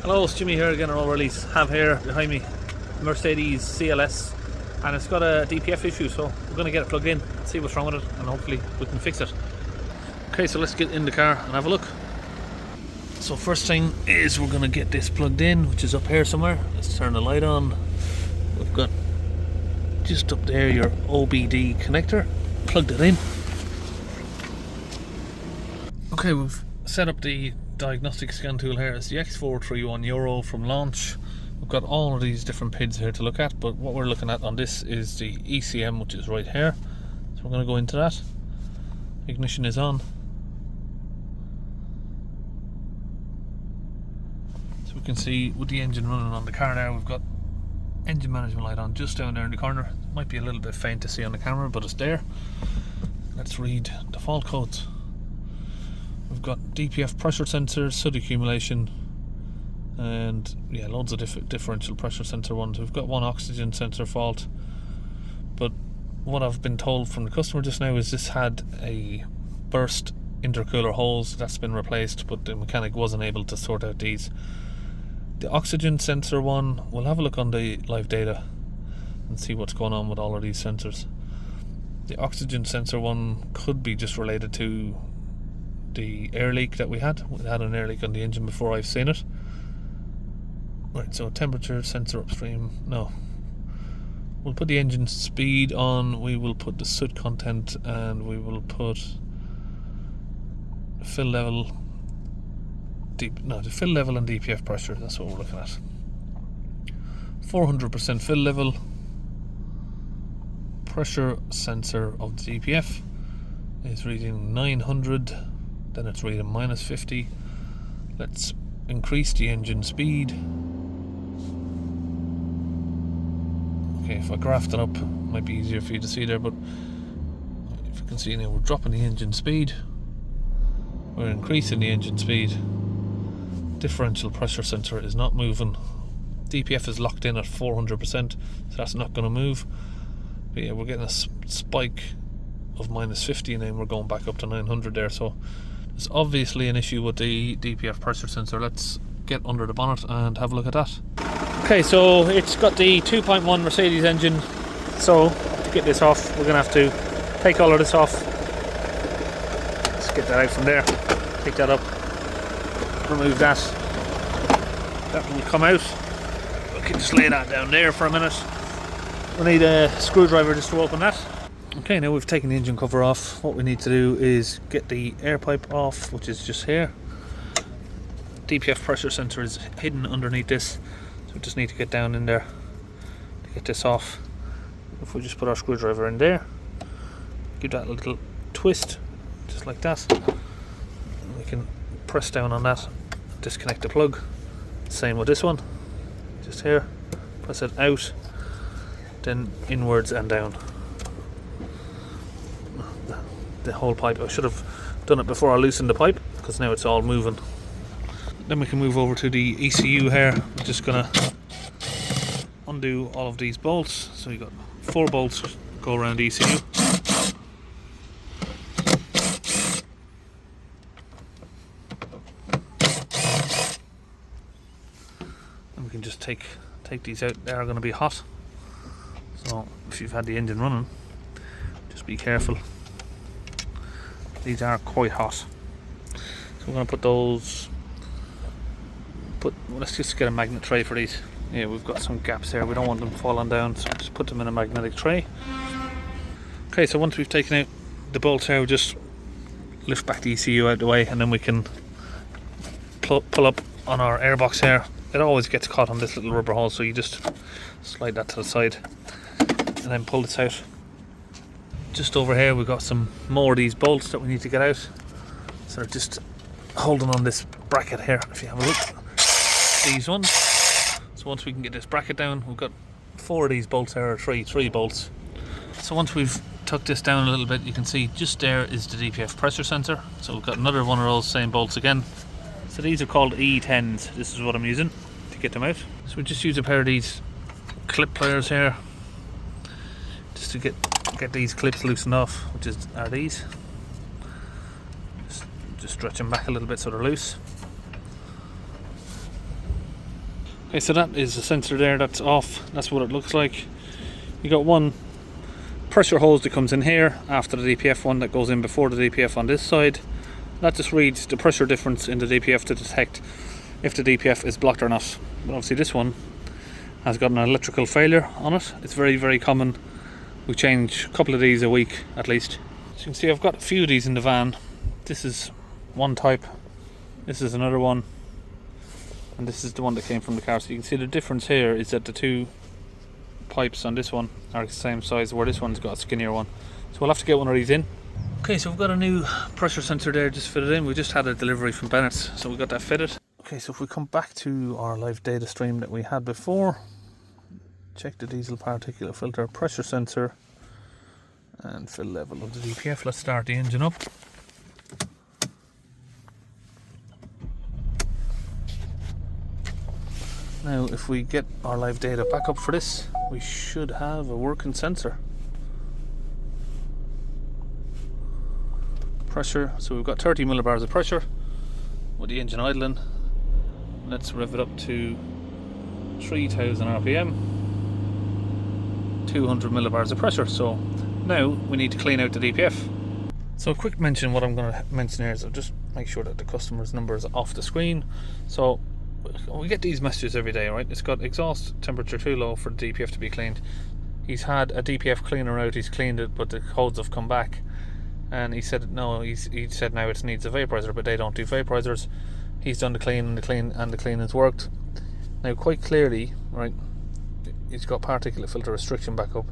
Hello, it's Jimmy here again on All Release. Have here behind me Mercedes CLS, and it's got a DPF issue, so we're going to get it plugged in, see what's wrong with it, and hopefully we can fix it. Okay, so let's get in the car and have a look. So first thing is we're going to get this plugged in, which is up here somewhere. Let's turn the light on. We've got just up there your OBD connector, plugged it in. Okay, we've set up the diagnostic scan tool here. It's the X431 Euro from launch. We've got all of these different PIDs here to look at, but what we're looking at on this is the ECM, which is right here. So we're going to go into that. Ignition is on. So we can see with the engine running on the car now, we've got engine management light on just down there in the corner. It might be a little bit faint to see on the camera, but it's there. Let's read the fault codes. We've got DPF pressure sensor, soot accumulation, and yeah, loads of differential pressure sensor ones. We've got one oxygen sensor fault, but what I've been told from the customer just now is this had a burst intercooler hose that's been replaced, but the mechanic wasn't able to sort out these. The oxygen sensor one, we'll have a look on the live data and see what's going on with all of these sensors. The oxygen sensor one could be just related to the air leak that we had. We had an air leak on the engine before I've seen it. Right, so temperature sensor upstream, no. We'll put the engine speed on, we will put the soot content, and we will put fill level, the fill level and DPF pressure. That's what we're looking at. 400% fill level. Pressure sensor of the DPF is reading 900, then it's reading -50. Let's increase the engine speed. Okay, if I graphed it up, it might be easier for you to see there, but if you can see now, we're dropping the engine speed, we're increasing the engine speed. Differential pressure sensor is not moving. DPF is locked in at 400%, so that's not going to move. But yeah, we're getting a spike of -50, and then we're going back up to 900 there, so there's obviously an issue with the DPF pressure sensor. Let's get under the bonnet and have a look at that. Okay, so it's got the 2.1 Mercedes engine, so to get this off we're going to have to take all of this off. Let's get that out from there, take that up, remove that. That will come out. We can just lay that down there for a minute. We need a screwdriver just to open that. Okay, now we've taken the engine cover off. What we need to do is get the air pipe off, which is just here. DPF pressure sensor is hidden underneath this, so we just need to get down in there to get this off. If we just put our screwdriver in there, give that a little twist, just like that, and we can press down on that, disconnect the plug. Same with this one, just here, press it out, then inwards and down. The whole pipe. I should have done it before I loosened the pipe, because now it's all moving. Then we can move over to the ECU here. We're just gonna undo all of these bolts. So you got 4 bolts go around the ECU. And we can just take these out. They are going to be hot, so if you've had the engine running, just be careful. These are quite hot, so we're going to put those. Let's just get a magnet tray for these. Yeah, we've got some gaps here. We don't want them falling down, so just put them in a magnetic tray. Okay, so once we've taken out the bolts here, we just lift back the ECU out of the way, and then we can pull up on our airbox here. It always gets caught on this little rubber hole, so you just slide that to the side and then pull this out. Just over here we've got some more of these bolts that we need to get out, so they're just holding on this bracket here. If you have a look, these ones. So once we can get this bracket down, we've got 4 of these bolts there, or three bolts. So once we've tucked this down a little bit, you can see just there is the DPF pressure sensor. So we've got another one of those same bolts again. So these are called E10s. This is what I'm using to get them out. So we just use a pair of these clip pliers here just to get these clips loosened off, which are these. Just stretch them back a little bit so they're loose. Okay, so that is the sensor there, that's off. That's what it looks like. You got one pressure hose that comes in here after the DPF one that goes in before the DPF on this side. That just reads the pressure difference in the DPF to detect if the DPF is blocked or not. But obviously this one has got an electrical failure on it. It's very, very common. We change a couple of these a week at least. So you can see I've got a few of these in the van. This is one type, this is another one, and this is the one that came from the car. So you can see the difference here is that the two pipes on this one are the same size, where this one's got a skinnier one. So we'll have to get one of these in. Okay, so we've got a new pressure sensor there just fitted in. We just had a delivery from Bennett's, so we got that fitted. Okay, so if we come back to our live data stream that we had before, check the diesel particulate filter, pressure sensor, and fill level of the DPF. Let's start the engine up. Now, if we get our live data back up for this, we should have a working sensor. Pressure, so we've got 30 millibars of pressure with the engine idling. Let's rev it up to 3000 RPM, 200 millibars of pressure. So now we need to clean out the DPF. So a quick mention, what I'm going to mention here is I'll just make sure that the customer's number is off the screen. So we get these messages every day, right? It's got exhaust temperature too low for the DPF to be cleaned. He's had a DPF cleaner out, he's cleaned it, but the codes have come back. And he said no, he said now it needs a vaporizer, but they don't do vaporizers. He's done the clean and the clean has worked. Now quite clearly, right, he's got particulate filter restriction back up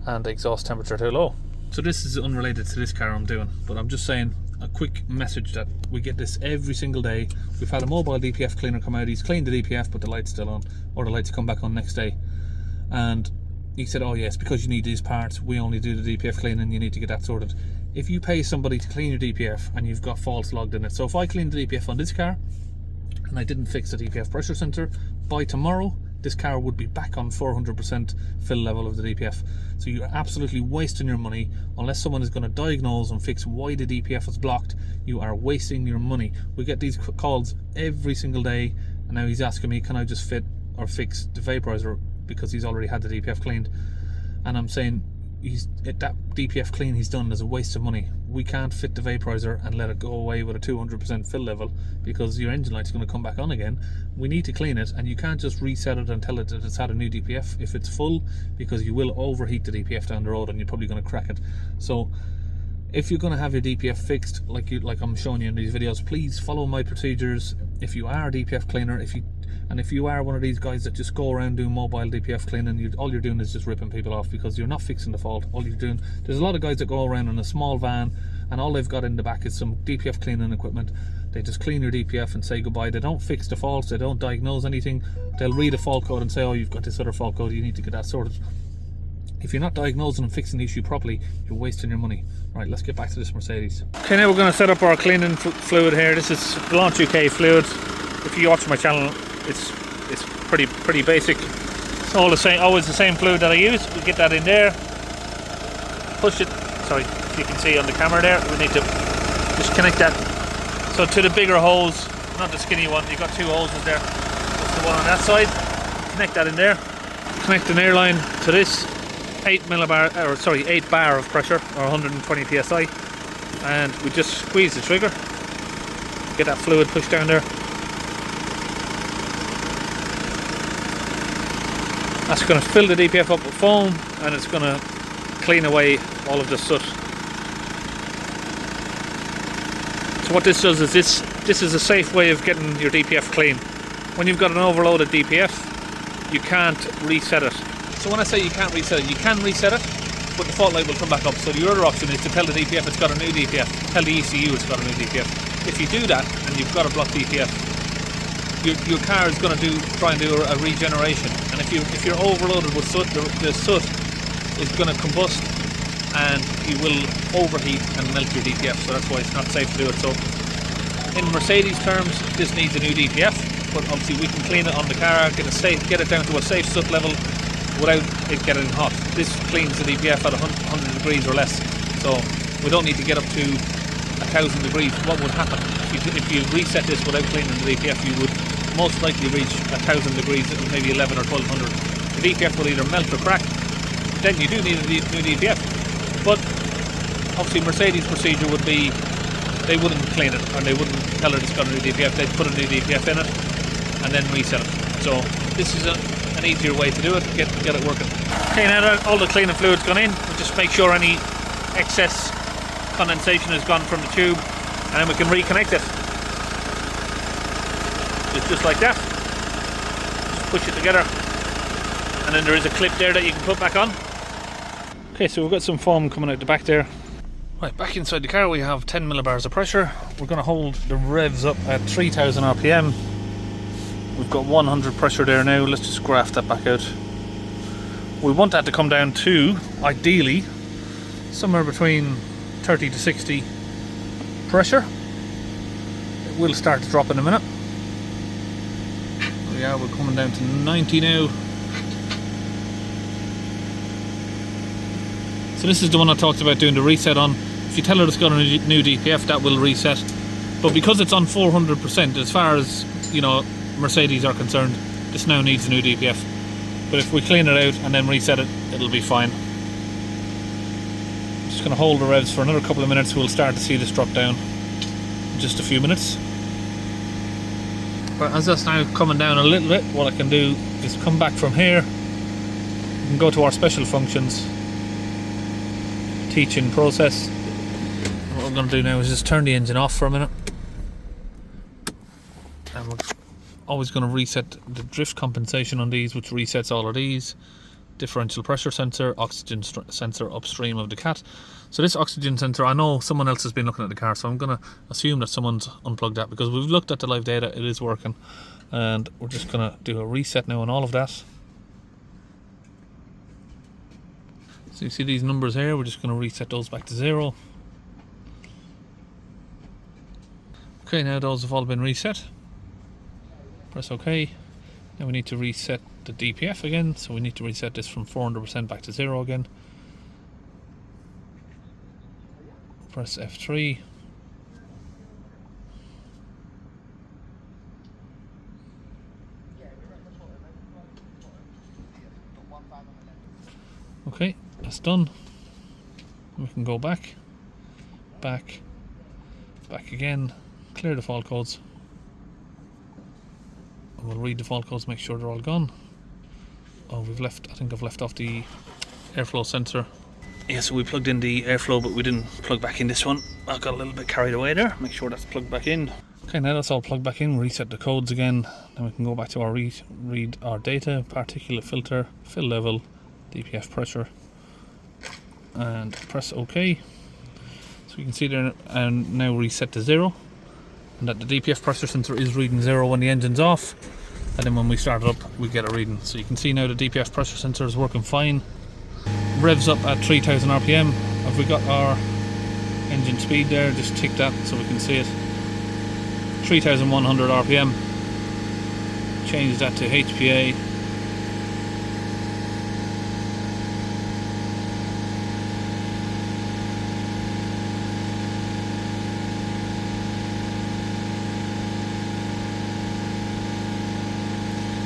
and exhaust temperature too low. So this is unrelated to this car I'm doing, but I'm just saying a quick message that we get this every single day. We've had a mobile DPF cleaner come out, he's cleaned the DPF but the light's still on, or the lights come back on next day, and he said, oh yes, because you need these parts, we only do the DPF cleaning, you need to get that sorted. If you pay somebody to clean your DPF and you've got faults logged in it, so if I cleaned the DPF on this car and I didn't fix the DPF pressure sensor, by tomorrow this car would be back on 400% fill level of the DPF. So you're absolutely wasting your money. Unless someone is going to diagnose and fix why the DPF is blocked, you are wasting your money. We get these calls every single day, and now he's asking me, can I just fit or fix the vaporizer because he's already had the DPF cleaned? And I'm saying, that DPF clean he's done is a waste of money. We can't fit the vaporizer and let it go away with a 200% fill level because your engine light's going to come back on again. We need to clean it, and you can't just reset it and tell it that it's had a new DPF if it's full, because you will overheat the DPF down the road and you're probably going to crack it. So if you're going to have your DPF fixed like I'm showing you in these videos, please follow my procedures. If you are a DPF cleaner, if you are one of these guys that just go around doing mobile DPF cleaning, all you're doing is just ripping people off, because you're not fixing the fault. All you're doing, there's a lot of guys that go around in a small van and all they've got in the back is some DPF cleaning equipment. They just clean your DPF and say goodbye. They don't fix the faults, they don't diagnose anything. They'll read a fault code and say, oh, you've got this other fault code, you need to get that sorted. If you're not diagnosing and fixing the issue properly, you're wasting your money. Right, let's get back to this Mercedes. Okay, now we're going to set up our cleaning fluid here. This is Launch UK fluid. If you watch my channel, it's pretty basic. It's all the same, always the same fluid that I use. We get that in there, push it. Sorry, if you can see on the camera there, we need to just connect that. So to the bigger hose, not the skinny one. You've got two hoses there. That's the one on that side. Connect that in there. Connect an air line to this. 8 bar of pressure, or 120 psi, and we just squeeze the trigger, get that fluid pushed down there. That's going to fill the DPF up with foam, and it's going to clean away all of the soot. So what this does is this is a safe way of getting your DPF clean. When you've got an overloaded DPF, you can't reset it. So when I say you can't reset it, you can reset it, but the fault light will come back up. So the other option is to tell the DPF it's got a new DPF, tell the ECU it's got a new DPF. If you do that and you've got a blocked DPF, your car is going to try and do a regeneration. And if you're overloaded with soot, the soot is going to combust and you will overheat and melt your DPF. So that's why it's not safe to do it. So in Mercedes terms, this needs a new DPF, but obviously we can clean it on the car, get it down to a safe soot level without it getting hot. This cleans the DPF at 100 degrees or less, so we don't need to get up to 1,000 degrees, what would happen? If you reset this without cleaning the DPF, you would most likely reach 1,000 degrees, maybe 11 or 1200. The DPF will either melt or crack. Then you do need a new DPF. But obviously Mercedes procedure would be, they wouldn't clean it, or they wouldn't tell her it's got a new DPF, they'd put a new DPF in it and then reset it. So this is an easier way to do it, get it working. Okay, now that all the cleaning fluid's gone in, we'll just make sure any excess condensation has gone from the tube, and then we can reconnect it. Just like that. Just push it together, and then there is a clip there that you can put back on. Okay, so we've got some foam coming out the back there. Right, back inside the car we have 10 millibars of pressure. We're going to hold the revs up at 3000 RPM. We've got 100 pressure there now. Let's just graph that back out. We want that to come down to, ideally, somewhere between 30 to 60 pressure. It will start to drop in a minute. Yeah, we're coming down to 90 now. So this is the one I talked about doing the reset on. If you tell her it's got a new DPF, that will reset. But because it's on 400%, as far as, you know, Mercedes are concerned, this now needs a new DPF. But if we clean it out and then reset it, it'll be fine. I'm just going to hold the revs for another couple of minutes. We'll start to see this drop down in just a few minutes. But as that's now coming down a little bit, what I can do is come back from here. We can go to our special functions, teaching process. What we're going to do now is just turn the engine off for a minute. And we're always going to reset the drift compensation on these, which resets all of these. Differential pressure sensor, oxygen sensor upstream of the cat. So this oxygen sensor, I know someone else has been looking at the car, so I'm going to assume that someone's unplugged that, because we've looked at the live data, it is working. And we're just going to do a reset now on all of that. So you see these numbers here, we're just going to reset those back to 0. Okay, now those have all been reset. Press OK. Now we need to reset the DPF again, so we need to reset this from 400% back to 0 again. Press F3. Okay, that's done. We can go back, back again, clear the fault codes. And we'll read the fault codes, make sure they're all gone. Oh, I think I've left off the airflow sensor. Yeah, so we plugged in the airflow, but we didn't plug back in this one. I got a little bit carried away there. Make sure that's plugged back in. Okay, now that's all plugged back in. Reset the codes again. Then we can go back to our read our data, particulate filter, fill level, DPF pressure, and press OK. So you can see there, and now reset to 0, and that the DPF pressure sensor is reading 0 when the engine's off, and then when we start it up we get a reading. So you can see now the DPF pressure sensor is working fine. Revs up at 3000 RPM. Have we got our engine speed there? Just tick that so we can see it. 3100 RPM. Change that to HPA.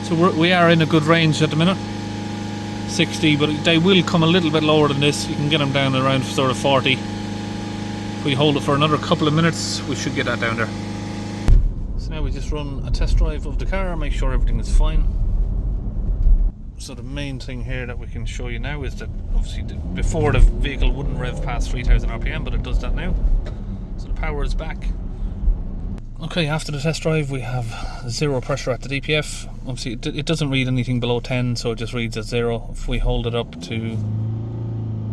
So we are in a good range at the minute. 60, but they will come a little bit lower than this. You can get them down around sort of 40. If we hold it for another couple of minutes, we should get that down there. So now we just run a test drive of the car, make sure everything is fine. So the main thing here that we can show you now is that obviously before the vehicle wouldn't rev past 3000 RPM, but it does that now. So the power is back. Okay, after the test drive we have 0 pressure at the DPF. Obviously it doesn't read anything below 10, so it just reads at 0. If we hold it up to,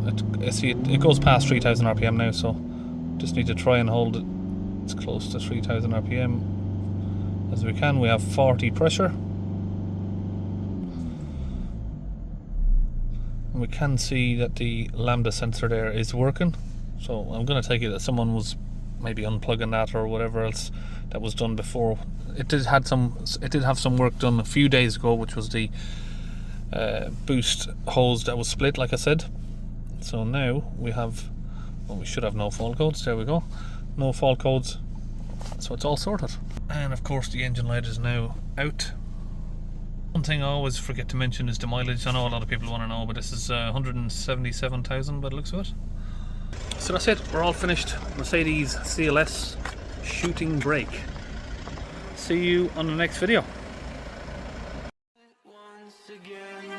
it goes past 3000 RPM now, so just need to try and hold it as close to 3000 RPM as we can. We have 40 pressure, and we can see that the lambda sensor there is working. So I'm going to take it that someone was maybe unplugging that or whatever else that was done before. It did have some work done a few days ago, which was the boost hose that was split, like I said. So now we have, well, we should have no fault codes. There we go. no fault codes, so it's all sorted. And of course the engine light is now out. One thing I always forget to mention is the mileage. I know a lot of people want to know, but this is 177,000 by the looks of it. So that's it, we're all finished. Mercedes CLS Shooting Brake. See you on the next video. Once again.